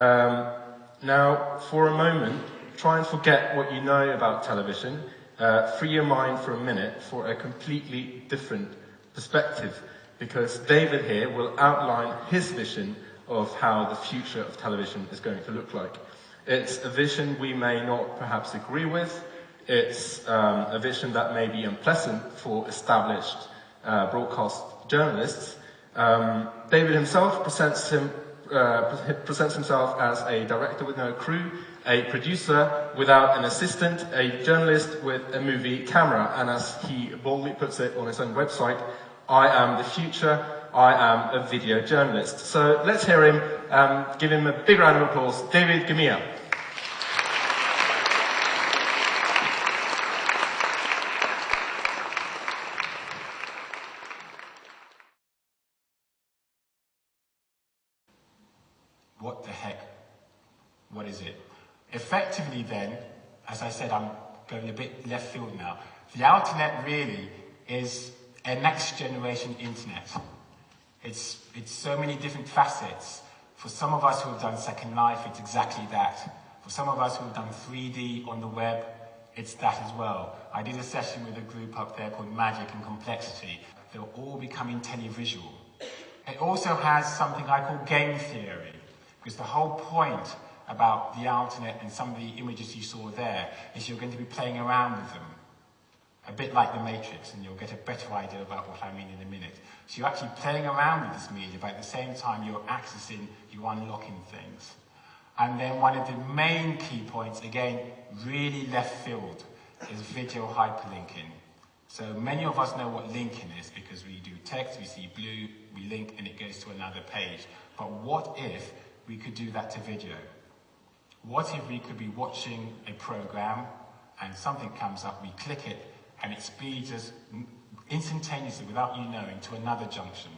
Now, for a moment, try and forget what you know about television. Free your mind for a minute for a completely different perspective, because David here will outline his vision of how the future of television is going to look like. It's a vision we may not perhaps agree with. It's a vision that may be unpleasant for established broadcast journalists. David himself presents himself as a director with no crew, a producer without an assistant, a journalist with a movie camera, and as he boldly puts it on his own website, I am the future, I am a video journalist. So let's hear him, give him a big round of applause, David Gamia. What the heck? What is it? Effectively then, as I said, I'm going a bit left field now. The Internet really is a next generation internet. It's so many different facets. For some of us who have done Second Life, it's exactly that. For some of us who have done 3D on the web, it's that as well. I did a session with a group up there called Magic and Complexity. They're all becoming televisual. It also has something I call game theory. Because the whole point about the Internet and some of the images you saw there is you're going to be playing around with them. A bit like the Matrix, and you'll get a better idea about what I mean in a minute. So you're actually playing around with this media, but at the same time you're accessing, you're unlocking things. And then one of the main key points, again, really left field, is video hyperlinking. So many of us know what linking is because we do text, we see blue, we link, and it goes to another page. But what if we could do that to video? What if we could be watching a program and something comes up, we click it, and it speeds us instantaneously, without you knowing, to another junction?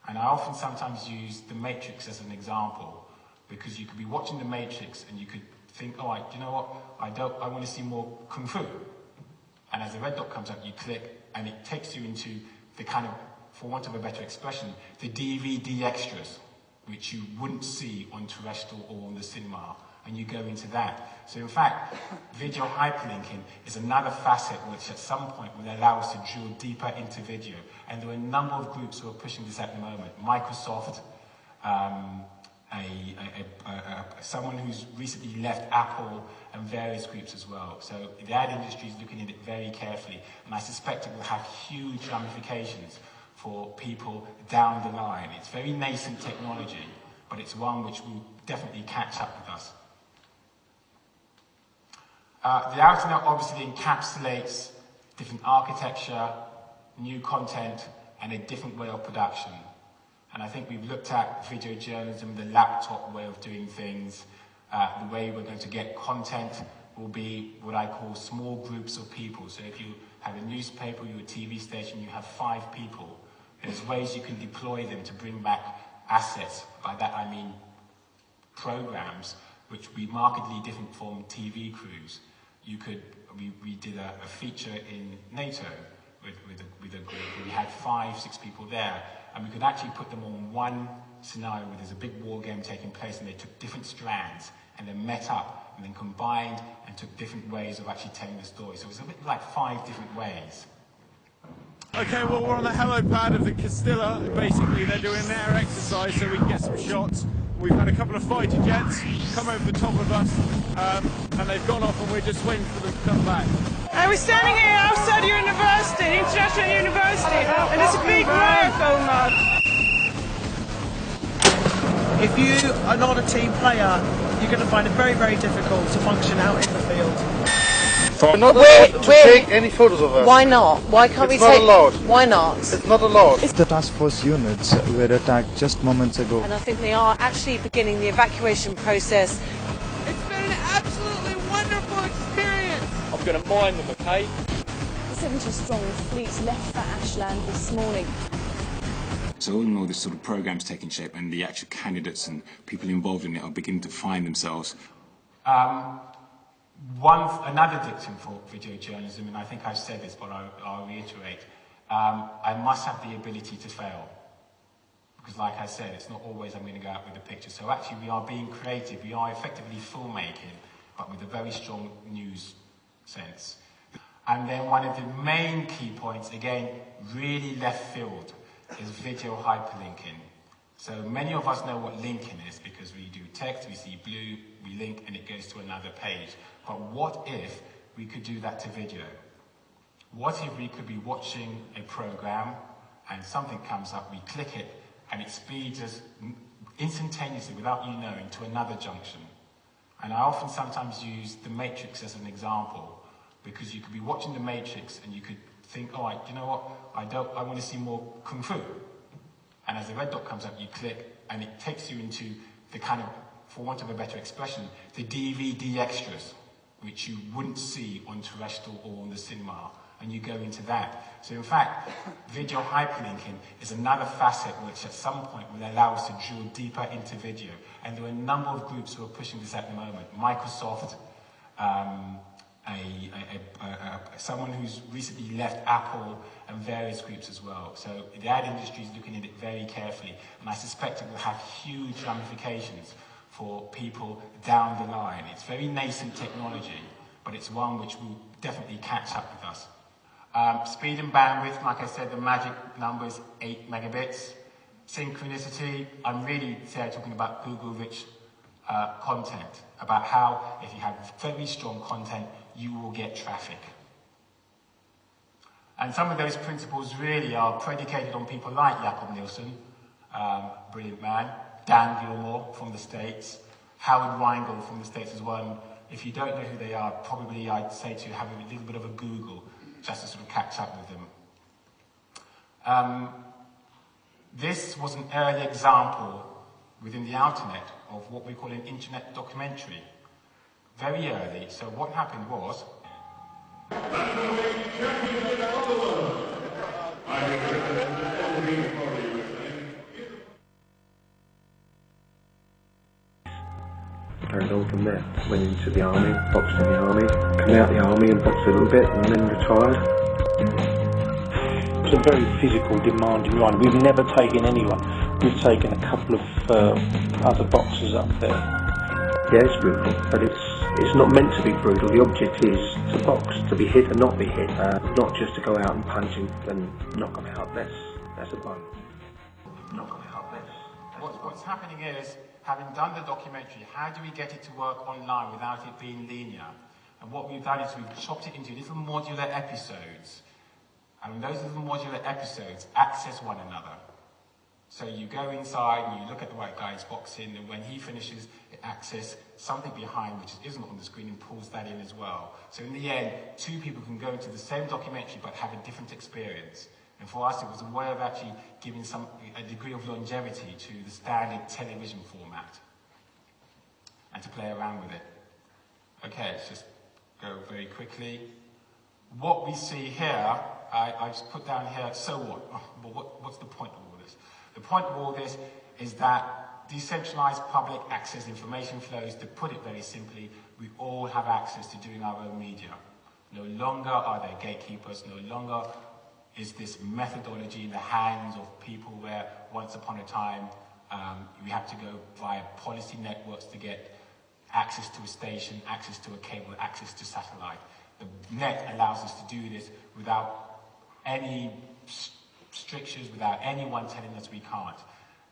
And I often sometimes use the Matrix as an example, because you could be watching the Matrix and you could think, oh, you know what, I want to see more Kung Fu. And as the red dot comes up, you click, and it takes you into the kind of, for want of a better expression, the DVD extras, which you wouldn't see on terrestrial or on the cinema, and you go into that. So in fact, video hyperlinking is another facet which at some point will allow us to drill deeper into video. And there are a number of groups who are pushing this at the moment. Microsoft, someone who's recently left Apple, and various groups as well. So the ad industry is looking at it very carefully, and I suspect it will have huge ramifications for people down the line. It's very nascent technology, but it's one which will definitely catch up with us. The Internet obviously encapsulates different architecture, new content, and a different way of production. And I think we've looked at video journalism, the laptop way of doing things. The way we're going to get content will be what I call small groups of people. So if you have a newspaper, you're a TV station, you have 5 people. There's ways you can deploy them to bring back assets. By that I mean programs, which will be markedly different from TV crews. We did a feature in NATO with a group. We had 5, 6 people there, and we could actually put them on one scenario where there's a big war game taking place, and they took different strands and then met up and then combined and took different ways of actually telling the story. So it was a bit like 5 different ways. Okay, well, we're on the helipad of the Castilla. Basically, they're doing their exercise so we can get some shots. We've had a couple of fighter jets come over the top of us, and they've gone off, and we're just waiting for them to come back. We're standing here outside university, International University, and there's a big riot going on. If you are not a team player, you're going to find it very, very difficult to function out in the field. We're not allowed to take any photos of us. Why not? Why can't we take... It's not allowed. Why not? It's not allowed. The task force units were attacked just moments ago. And I think they are actually beginning the evacuation process. It's been an absolutely wonderful experience. I'm going to mine them, okay? The 70-strong fleet left for Ashland this morning. So all in all, this sort of program's taking shape, and the actual candidates and people involved in it are beginning to find themselves. Another dictum for video journalism, and I think I've said this, but I'll reiterate, I must have the ability to fail. Because like I said, it's not always I'm going to go out with a picture. So actually we are being creative. We are effectively filmmaking, but with a very strong news sense. And then one of the main key points, again, really left field, is video hyperlinking. So many of us know what linking is because we do text, we see blue, we link, and it goes to another page. But what if we could do that to video? What if we could be watching a program and something comes up, we click it, and it speeds us instantaneously, without you knowing, to another junction. And I often sometimes use The Matrix as an example, because you could be watching The Matrix and you could think, oh, you know what, I want to see more Kung Fu. And as the red dot comes up, you click, and it takes you into the kind of, for want of a better expression, the DVD extras, which you wouldn't see on terrestrial or on the cinema. And you go into that. So in fact, video hyperlinking is another facet which at some point will allow us to drill deeper into video. And there are a number of groups who are pushing this at the moment. Microsoft, someone who's recently left Apple, and various groups as well. So the ad industry is looking at it very carefully, and I suspect it will have huge ramifications for people down the line. It's very nascent technology, but it's one which will definitely catch up with us. Speed and bandwidth, like I said, the magic number is 8 megabits. Synchronicity, I'm really talking about Google-rich content, about how if you have very strong content, you will get traffic. And some of those principles really are predicated on people like Jakob Nielsen, brilliant man, Dan Gilmore from the States, Howard Reingold from the States as well. And if you don't know who they are, probably I'd say to have a little bit of a Google just to sort of catch up with them. This was an early example within the Alternet of what we call an internet documentary. Very early. So what happened was, carried on from there. Went into the army, boxed in the army, come out the army and boxed a little bit, and then retired. It's a very physical, demanding run. We've never taken anyone. We've taken a couple of other boxers up there. Yeah, it's brutal, but it's not meant to be brutal. The object is to box, to be hit and not be hit, not just to go out and punch and knock them out. That's a bonus. Knock them out. What's happening is, having done the documentary, how do we get it to work online without it being linear? And what we've done is we've chopped it into little modular episodes. And those little modular episodes access one another. So you go inside and you look at the white guy's boxing, and when he finishes, it accesses something behind which isn't on the screen and pulls that in as well. So in the end, two people can go into the same documentary but have a different experience. And for us, it was a way of actually giving a degree of longevity to the standard television format and to play around with it. Okay, let's just go very quickly. What we see here, I just put down here, so what? Well, what's the point of all this? The point of all this is that decentralized public access information flows, to put it very simply, we all have access to doing our own media. No longer are there gatekeepers, no longer is this methodology in the hands of people where once upon a time we had to go via policy networks to get access to a station, access to a cable, access to satellite. The net allows us to do this without any strictures, without anyone telling us we can't.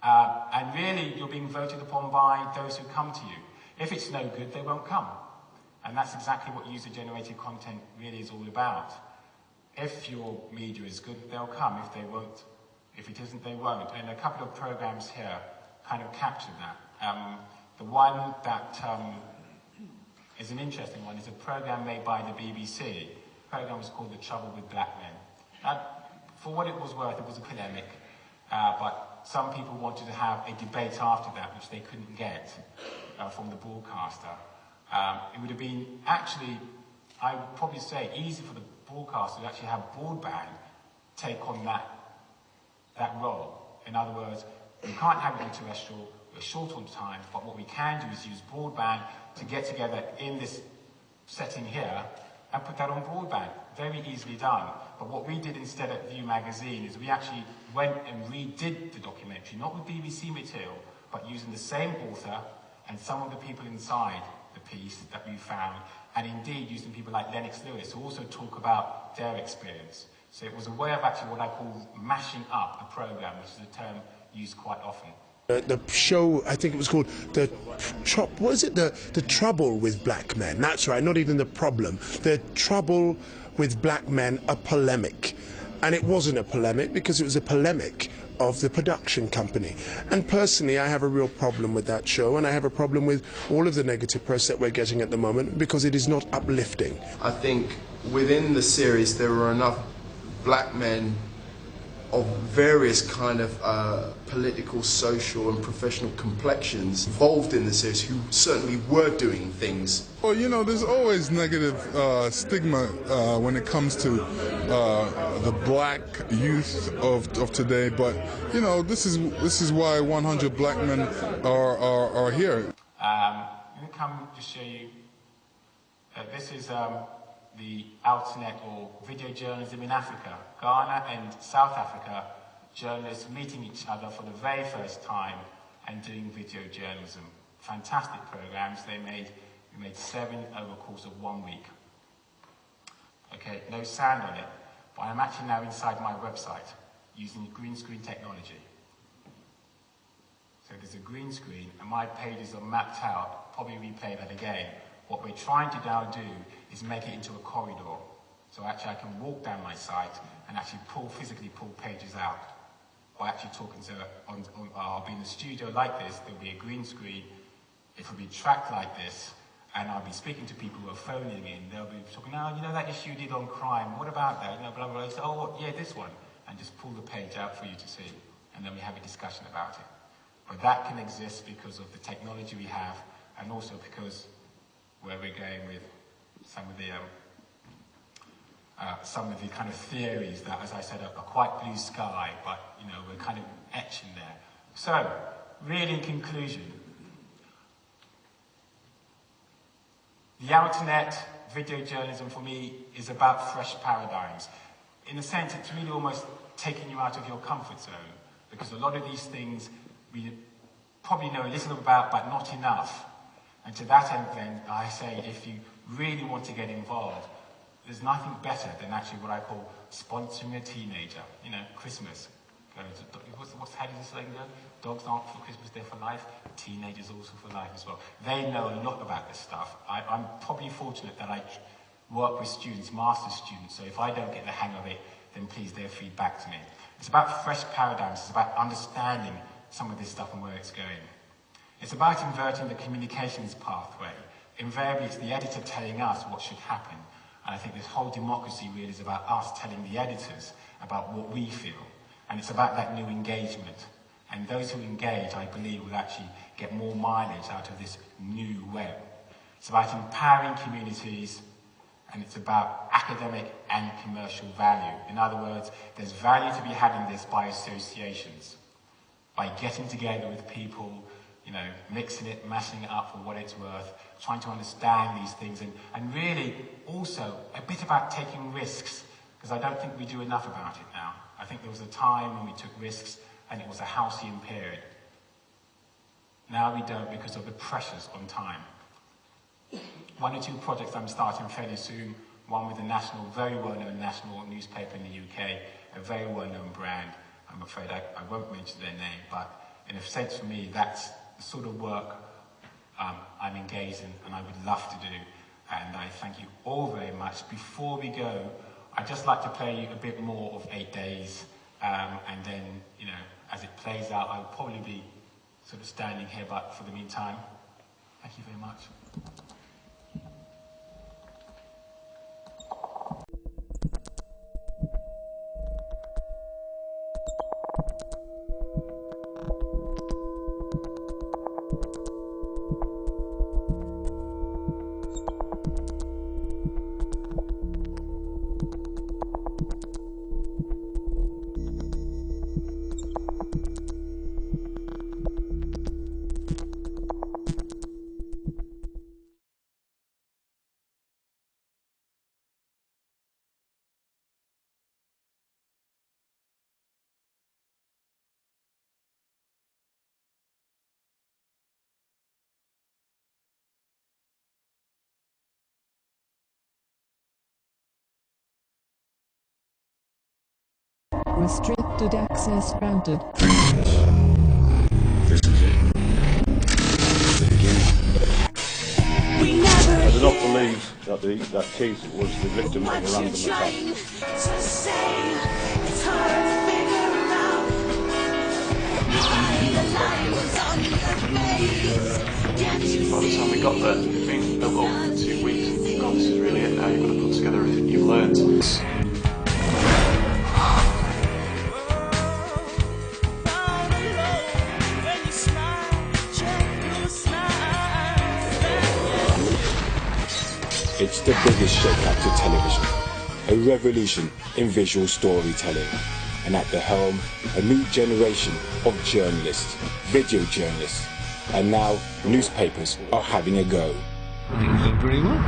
And really, you're being voted upon by those who come to you. If it's no good, they won't come. And that's exactly what user-generated content really is all about. If your media is good, they'll come. If they won't, if it isn't, they won't. And a couple of programs here kind of capture that. The one that is an interesting one is a program made by the BBC. The program was called The Trouble with Black Men. For what it was worth, it was a polemic, but some people wanted to have a debate after that, which they couldn't get from the broadcaster. It would have been actually, I would probably say, easy for the broadcaster to actually have broadband take on that role. In other words, we can't have it on terrestrial, we're short on time, but what we can do is use broadband to get together in this setting here and put that on broadband. very easily done. But what we did instead at View magazine is we actually went and redid the documentary, not with BBC material, but using the same author and some of the people inside the piece that we found, and indeed using people like Lennox Lewis who also talk about their experience. So it was a way of actually what I call mashing up a programme, which is a term used quite often. The show, I think it was called the Trouble with Black Men. That's right, not even the problem. The Trouble with Black Men, a polemic. And it wasn't a polemic because it was a polemic of the production company. And personally, I have a real problem with that show, and I have a problem with all of the negative press that we're getting at the moment because it is not uplifting. I think within the series there were enough black men of various kind of political, social and professional complexions involved in the series who certainly were doing things. Well, you know, there's always negative stigma when it comes to the black youth of today, but you know, this is why 100 black men are here. I'm going to come to show you. This is the Altnet or video journalism in Africa. Ghana and South Africa journalists meeting each other for the very first time and doing video journalism. Fantastic programs. We made 7 over the course of 1 week. Okay, no sound on it, but I'm actually now inside my website using green screen technology. So there's a green screen and my pages are mapped out. Probably replay that again. What we're trying to now do is make it into a corridor. So actually I can walk down my site and actually physically pull pages out. Or actually talking to, I'll be in a studio like this, there'll be a green screen, it will be tracked like this, and I'll be speaking to people who are phoning in, they'll be talking, oh, you know that issue you did on crime, what about that? You know, blah, blah, blah. So, oh, yeah, this one. And just pull the page out for you to see. And then we have a discussion about it. But that can exist because of the technology we have, and also because where we're going with some of the kind of theories that, as I said, are quite blue sky, but you know we're kind of etching there. So, really, in conclusion, the Altnet video journalism for me is about fresh paradigms. In a sense, it's really almost taking you out of your comfort zone, because a lot of these things we probably know a little about, but not enough. And to that end, then, I say, if you really want to get involved, there's nothing better than actually what I call sponsoring a teenager. You know, Christmas. How does this saying go? Dogs aren't for Christmas, they're for life. Teenagers also for life as well. They know a lot about this stuff. I'm probably fortunate that I work with students, master's students, so if I don't get the hang of it, then please, they'll feed back to me. It's about fresh paradigms. It's about understanding some of this stuff and where it's going. It's about inverting the communications pathway. Invariably, it's the editor telling us what should happen. And I think this whole democracy really is about us telling the editors about what we feel. And it's about that new engagement. And those who engage, I believe, will actually get more mileage out of this new web. It's about empowering communities, and it's about academic and commercial value. In other words, there's value to be had in this by associations, by getting together with people, you know, mixing it, mashing it up for what it's worth, trying to understand these things, and really also a bit about taking risks, because I don't think we do enough about it now. I think there was a time when we took risks and it was a halcyon period. Now we don't because of the pressures on time. 1 or 2 projects I'm starting fairly soon, one with a very well-known national newspaper in the UK, a very well-known brand. I'm afraid I won't mention their name, but in a sense for me, that's the sort of work I'm engaged in and I would love to do. And I thank you all very much. Before we go, I'd just like to play you a bit more of 8 Days, and then, you know, as it plays out, I'll probably be sort of standing here, but for the meantime, thank you very much. Restricted access granted. This is it. I do not believe that Keith was the victim of a random attack. By the time we got there, we've been built up for 2 weeks. God, this is really it now. You've got to put together everything you've learned. It's the biggest shake-up to television, a revolution in visual storytelling, and at the helm, a new generation of journalists, video journalists, and now newspapers are having a go. Things done very well.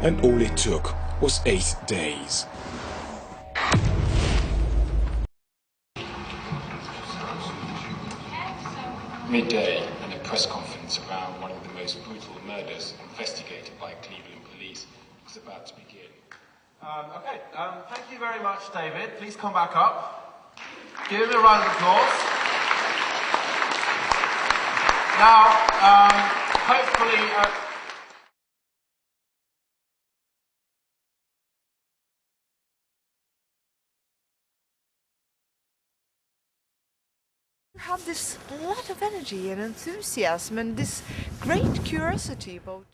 And all it took was 8 days. Midday, and a press conference around one of the most brutal murders investigated by Cleveland police is about to begin. Thank you very much, David. Please come back up. Give him a round of applause. Now, hopefully... have this lot of energy and enthusiasm and this great curiosity about